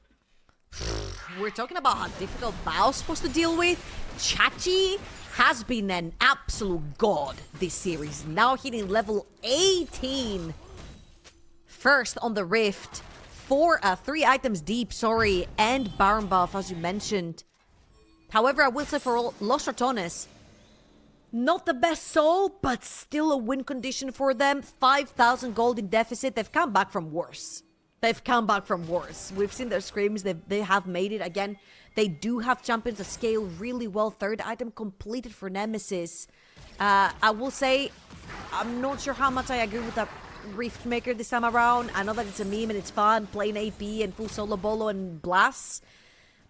We're talking about how difficult Bao's supposed to deal with. Chachi has been an absolute god this series. Now hitting level 18. First on the Rift. 3 items deep, and Baron buff, as you mentioned. However, I will say for Los Ratones, not the best soul, but still a win condition for them. 5,000 gold in deficit. They've come back from worse. We've seen their screams. They have made it. Again, they do have champions that scale really well. 3rd item completed for Nemesis. I will say, I'm not sure how much I agree with that Rift Maker this time around. I know that it's a meme and it's fun playing AP and full solo bolo and blasts,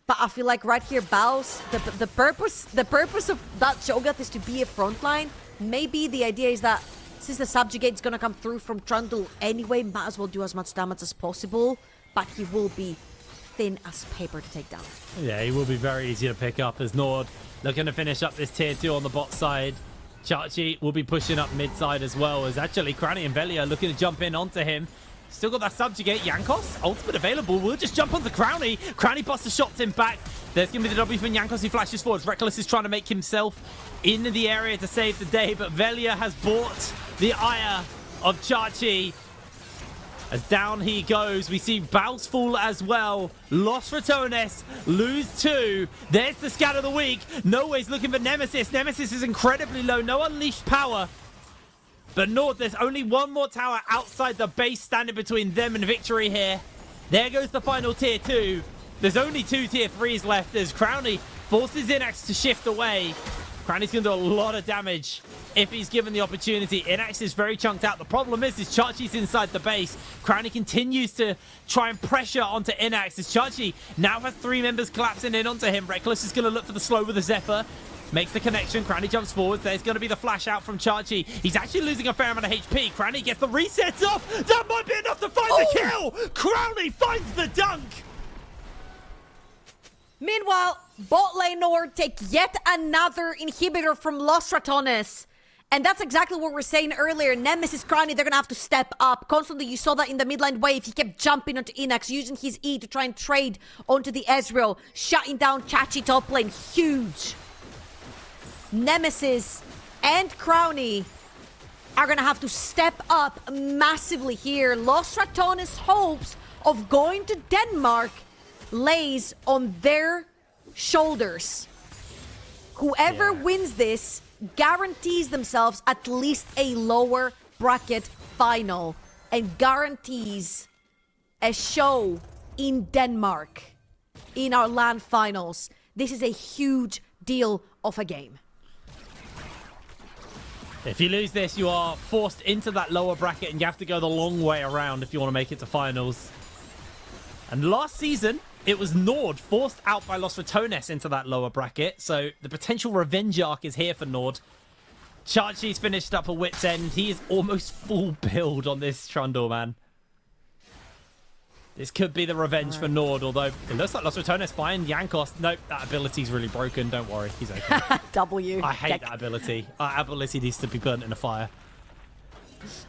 but I feel like right here, Baus, the purpose of that Cho'Gath is to be a frontline. Maybe the idea is that since the subjugate is gonna come through from Trundle anyway, might as well do as much damage as possible, but he will be thin as paper to take down. Yeah, he will be very easy to pick up as NORD looking to finish up this tier 2 on the bot side. Chachi will be pushing up mid-side as well, as actually Crowny and Velia looking to jump in onto him. Still got that subjugate. Jankos, ultimate available. We'll just jump onto Crowny. Crowny busts the shots in back. There's going to be the W from Jankos. He flashes forwards. Reckless is trying to make himself in the area to save the day, but Velia has bought the ire of Chachi. As down he goes, we see Baus fall as well. Los Ratones lose 2. There's the scat of the week. No way's looking for Nemesis. Nemesis is incredibly low. No unleashed power. But NORD, there's only one more tower outside the base standing between them and victory here. There goes the final tier 2. There's only 2 tier 3s left as Crowny forces Inax to shift away. Crowny's going to do a lot of damage if he's given the opportunity. Inax is very chunked out. The problem is Chachi's inside the base. Crowny continues to try and pressure onto Inax as Chachi now has 3 members collapsing in onto him. Reckless is going to look for the slow with the Zephyr. Makes the connection. Crowny jumps forward. There's going to be the flash out from Chachi. He's actually losing a fair amount of HP. Crowny gets the resets off. That might be enough to find the kill. Crowny finds the dunk. Meanwhile, bot lane NORD take yet another inhibitor from Los Ratones. And that's exactly what we were saying earlier. Nemesis, Crowny, they're going to have to step up. Constantly, you saw that in the mid lane wave. He kept jumping onto Inax, using his E to try and trade onto the Ezreal. Shutting down Chachi top lane. Huge. Nemesis and Crowny are going to have to step up massively here. Los Ratones' hopes of going to Denmark lays on their shoulders. Whoever wins this guarantees themselves at least a lower bracket final and guarantees a show in Denmark in our LAN finals. This is a huge deal of a game. If you lose this, you are forced into that lower bracket and you have to go the long way around if you want to make it to finals. And last season, it was NORD forced out by Los Ratones into that lower bracket. So the potential revenge arc is here for NORD. Chachi's finished up a wit's end. He is almost full build on this Trundle, man. This could be the revenge for NORD, although it looks like Los Ratones fine. Jankos, nope, that ability's really broken. Don't worry, he's okay. W. I hate that ability. That ability needs to be burnt in a fire.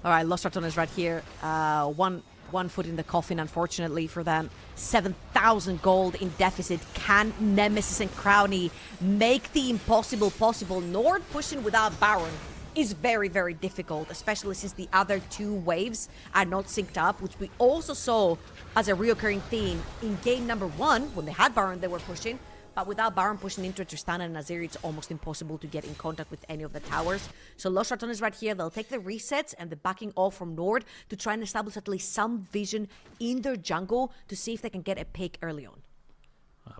All right, Los Ratones right here. One foot in the coffin, unfortunately for them. 7,000 gold in deficit. Can Nemesis and Crowny make the impossible possible? NORD pushing without Baron is very, very difficult, especially since the other two waves are not synced up, which we also saw as a reoccurring theme in game number 1. When they had Baron, they were pushing. But without Baron pushing into Tristana and Nazir, it's almost impossible to get in contact with any of the towers. So Los Ratones right here, they'll take the resets and the backing off from NORD to try and establish at least some vision in their jungle to see if they can get a pick early on.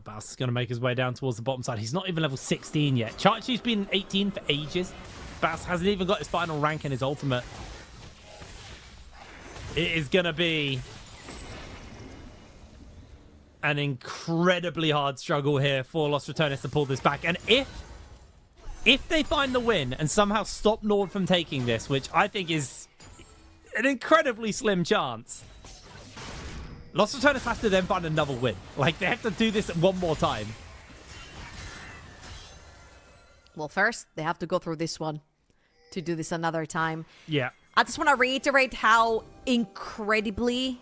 Bass is going to make his way down towards the bottom side. He's not even level 16 yet. Chachi's been 18 for ages. Bass hasn't even got his final rank in his ultimate. It is going to be an incredibly hard struggle here for Los Ratones to pull this back. And if they find the win and somehow stop NORD from taking this, which I think is an incredibly slim chance, Los Ratones have to then find another win. Like, they have to do this one more time. Well, first, they have to go through this one to do this another time. Yeah. I just want to reiterate how incredibly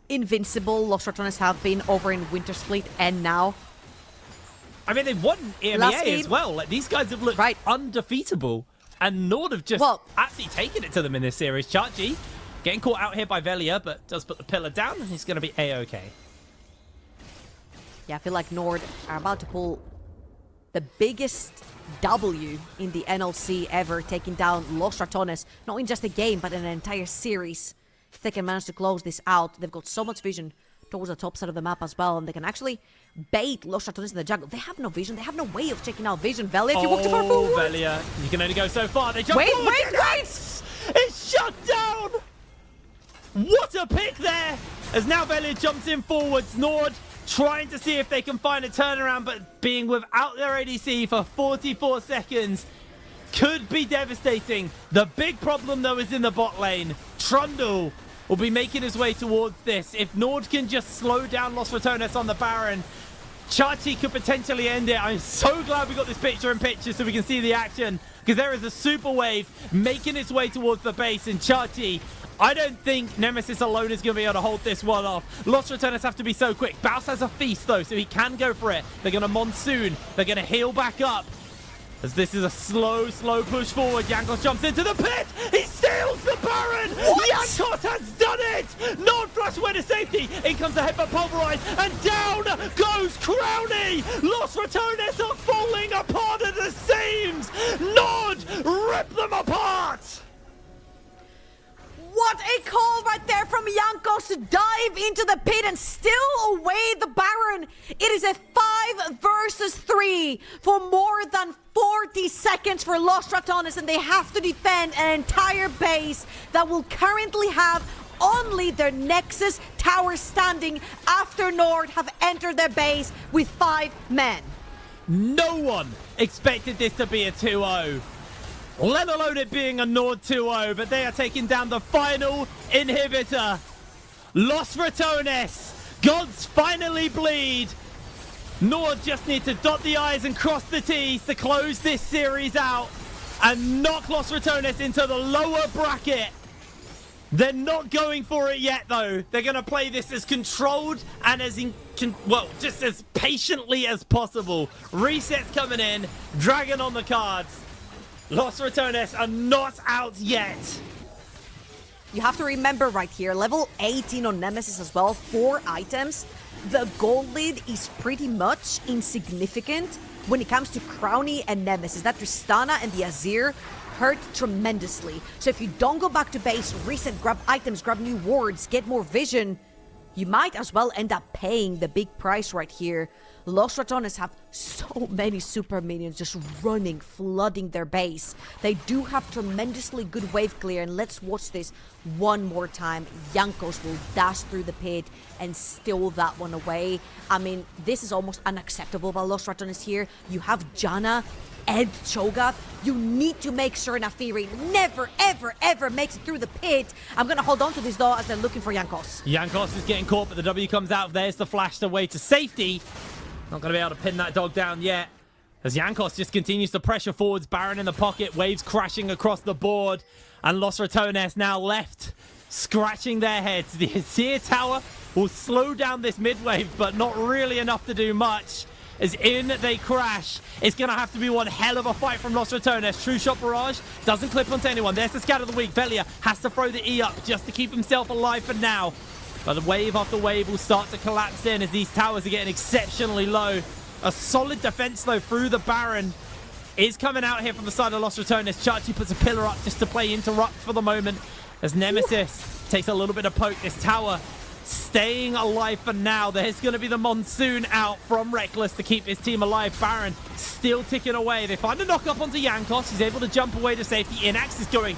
invincible Los Ratones have been over in Winter Split and now. I mean, they won EMEA as well. Like, these guys have looked undefeatable. And NORD have just actually taken it to them in this series. Chachi getting caught out here by Velia, but does put the pillar down. And he's going to be A-OK. Yeah, I feel like NORD are about to pull the biggest W in the NLC ever, taking down Los Ratones, not in just a game, but in an entire series. If they can manage to close this out, they've got so much vision towards the top side of the map as well, and they can actually bait Los Ratones in the jungle. They have no vision. They have no way of checking out vision. Velia, if you walk too far forward. Velia, you can only go so far. They jump wait! It's shut down! What a pick there! As now Velia jumps in forwards. NORD trying to see if they can find a turnaround, but being without their ADC for 44 seconds could be devastating. The big problem, though, is in the bot lane. Trundle will be making his way towards this. If NORD can just slow down Los Ratones on the Baron, Chachi could potentially end it. I'm so glad we got this picture-in-picture so we can see the action, because there is a super wave making its way towards the base, and Chachi, I don't think Nemesis alone is going to be able to hold this one off. Los Ratones have to be so quick. Baus has a feast, though, so he can go for it. They're going to monsoon. They're going to heal back up. As this is a slow push forward. Jankos jumps into the pit. He steals the Baron. Jankos has done it. NORD flash away to safety. In comes the headbutt pulverize. And down goes Crowny. Los Ratones are falling apart at the seams. NORD rip them apart. What a call right there from Jankos to dive into the pit and steal away the Baron. It is a 5 versus 3 for more than 40 seconds for Los Ratones, and they have to defend an entire base that will currently have only their Nexus tower standing after NORD have entered their base with 5 men. No one expected this to be a 2-0. Let alone it being a NORD 2-0, but they are taking down the final inhibitor. Los Ratones, gods finally bleed. NORD just need to dot the I's and cross the T's to close this series out and knock Los Ratones into the lower bracket. They're not going for it yet, though. They're going to play this as controlled and as just as patiently as possible. Resets coming in, Dragon on the cards. Los Ratones are not out yet. You have to remember right here, level 18 on Nemesis as well, 4 items. The gold lead is pretty much insignificant when it comes to Crowny and Nemesis. That Tristana and the Azir hurt tremendously. So if you don't go back to base, reset, grab items, grab new wards, get more vision, you might as well end up paying the big price right here. Los Ratones have so many super minions just running, flooding their base. They do have tremendously good wave clear, and let's watch this one more time. Jankos will dash through the pit and steal that one away. I mean, this is almost unacceptable by Los Ratones here. You have Janna and Cho'Gath. You need to make sure Naafiri never, ever, ever makes it through the pit. I'm going to hold on to this, though, as they're looking for Jankos. Jankos is getting caught, but the W comes out. There's the flash away to safety. Not going to be able to pin that dog down yet, as Jankos just continues to pressure forwards. Baron in the pocket, waves crashing across the board, and Los Ratones now left, scratching their heads. The Azir Tower will slow down this mid wave, but not really enough to do much. As in they crash. It's going to have to be one hell of a fight from Los Ratones. True Shot Barrage doesn't clip onto anyone. There's the scat of the week. Velia has to throw the E up just to keep himself alive for now. But the wave after wave will start to collapse in as these towers are getting exceptionally low. A solid defense, though, through the Baron is coming out here from the side of Los Ratones. Chachi puts a pillar up just to play interrupt for the moment as Nemesis takes a little bit of poke. This tower staying alive for now. There's going to be the Monsoon out from Reckless to keep his team alive. Baron still ticking away. They find a knock up onto Jankos. He's able to jump away to safety. Inax is going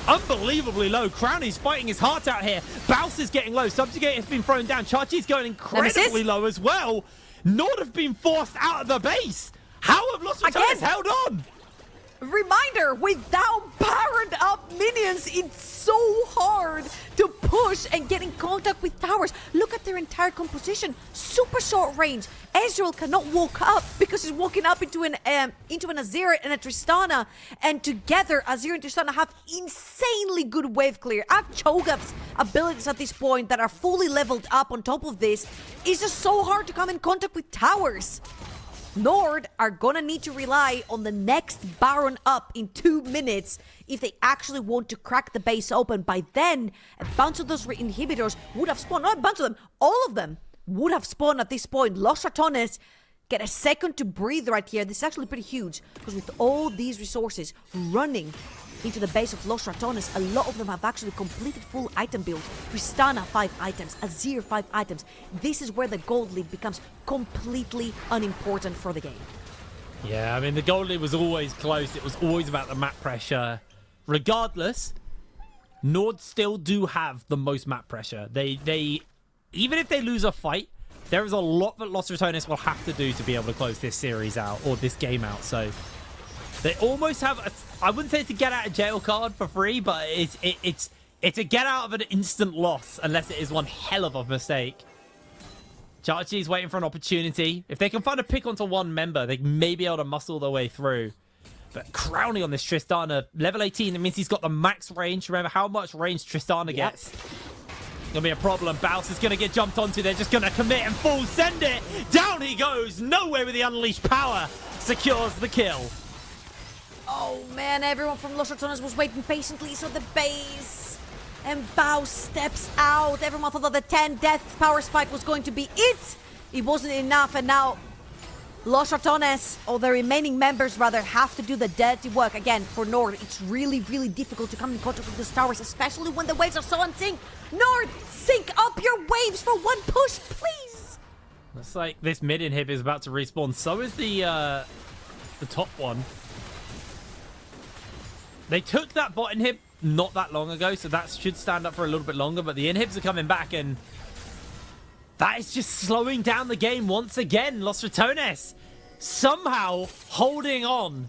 unbelievably low. Crowny's fighting his heart out here. Bounce is getting low. Subjugate has been thrown down. Chachi's going incredibly low as well. Nord have been forced out of the base. How have Los Ratones held on? Reminder, without powered up minions, it's so hard to push and get in contact with towers. Look at their entire composition. Super short range. Ezreal cannot walk up because he's walking up into an Azir and a Tristana. And together, Azir and Tristana have insanely good wave clear. And Cho'Gath's abilities at this point that are fully leveled up on top of this. It's just so hard to come in contact with towers. NORD are gonna need to rely on the next Baron up in 2 minutes if they actually want to crack the base open. By then, a bunch of those inhibitors would have spawned. Not a bunch of them, all of them would have spawned at this point. Los Ratones get a second to breathe right here. This is actually pretty huge, because with all these resources running into the base of Los Ratones, a lot of them have actually completed full item build. Tristana 5 items, Azir 5 items. This is where the gold lead becomes completely unimportant for the game. Yeah, I mean, the gold lead was always close. It was always about the map pressure. Regardless, Nord still do have the most map pressure. They even if they lose a fight, there is a lot that Los Ratones will have to do to be able to close this series out, or this game out. So they almost have I wouldn't say it's a get out of jail card for free, but it's a get out of an instant loss unless it is one hell of a mistake. Chachi's waiting for an opportunity. If they can find a pick onto one member, they may be able to muscle their way through. But Crowny on this Tristana, level 18, it means he's got the max range. Remember how much range Tristana gets? Gonna be a problem. Bouse is gonna get jumped onto. They're just gonna commit and full send it. Down he goes. Nowhere with the unleashed power. Secures the kill. Oh man, everyone from Los Ratones was waiting patiently, so the base and Bao steps out. Everyone thought that the 10 death power spike was going to be it. It wasn't enough, and now Los Ratones, or the remaining members rather, have to do the dirty work. Again, for Nord, it's really, really difficult to come in contact with these towers, especially when the waves are so unsync. Nord, sync up your waves for one push, please. Looks like this mid inhib is about to respawn. So is the top one. They took that bot inhib not that long ago, so that should stand up for a little bit longer, but the inhibs are coming back, and that is just slowing down the game once again. Los Ratones somehow holding on.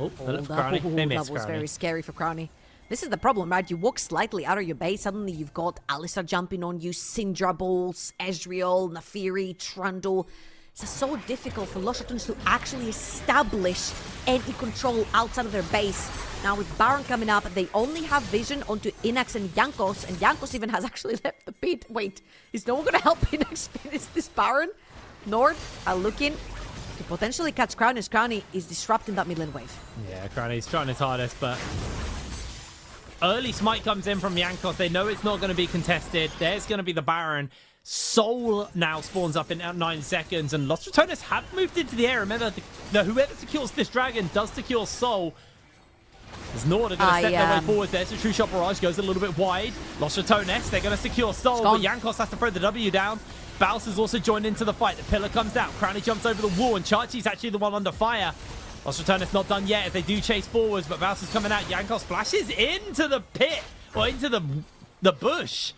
Oh, that was very scary for Crowny. This is the problem, right? You walk slightly out of your base, suddenly you've got Alistar jumping on you, Syndra Balls, Ezreal, Naafiri, Trundle. It's so difficult for Los Ratones to actually establish any control outside of their base. Now with Baron coming up, they only have vision onto Inax and Jankos, and Jankos even has actually left the pit. Wait, is no one gonna help Inax finish this Baron? Nord are looking to potentially catch Crowny, as Crowny is disrupting that mid lane wave. Yeah, Crowny's trying his hardest, but early smite comes in from Jankos. They know it's not going to be contested. There's going to be the Baron. Soul now spawns up in 9 seconds, and Los Ratones have moved into the air. Remember, whoever secures this dragon does secure Soul. As NORD are going to step their way forward there, so True Shot Barrage goes a little bit wide. Lost Ratones, they're going to secure Soul, but Jankos has to throw the W down. Baus has also joined into the fight. The pillar comes out. Crowny jumps over the wall, and Chachi's actually the one under fire. Lost Ratones not done yet as they do chase forwards, but Baus is coming out. Jankos flashes into the pit, or into the bush.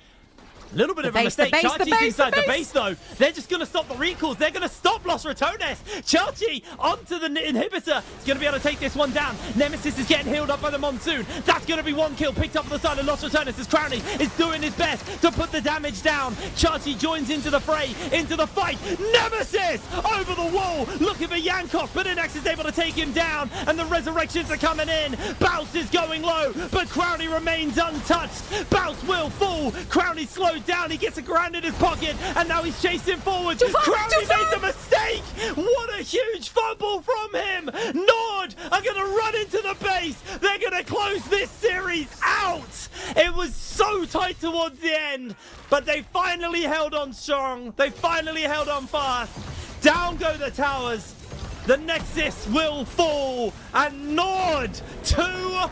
A little bit of a mistake. Chachi's inside the base, though. They're just going to stop the recalls. They're going to stop Los Ratones. Chachi onto the inhibitor. He's going to be able to take this one down. Nemesis is getting healed up by the Monsoon. That's going to be one kill picked up on the side of Los Ratones as Crowny is doing his best to put the damage down. Chachi joins into the fray, into the fight. Nemesis over the wall looking for Jankos, but Inax is able to take him down, and the resurrections are coming in. Baus is going low, but Crowny remains untouched. Baus will fall. Crowny slowed down. He gets a grand in his pocket, and now he's chasing forward. Crowny made the mistake. What a huge fumble from him. NORD are going to run into the base. They're going to close this series out. It was so tight towards the end, but they finally held on strong. They finally held on fast. Down go the towers. The Nexus will fall, and NORD 2-0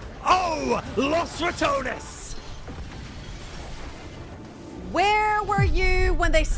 Los Ratones. Where were you when they said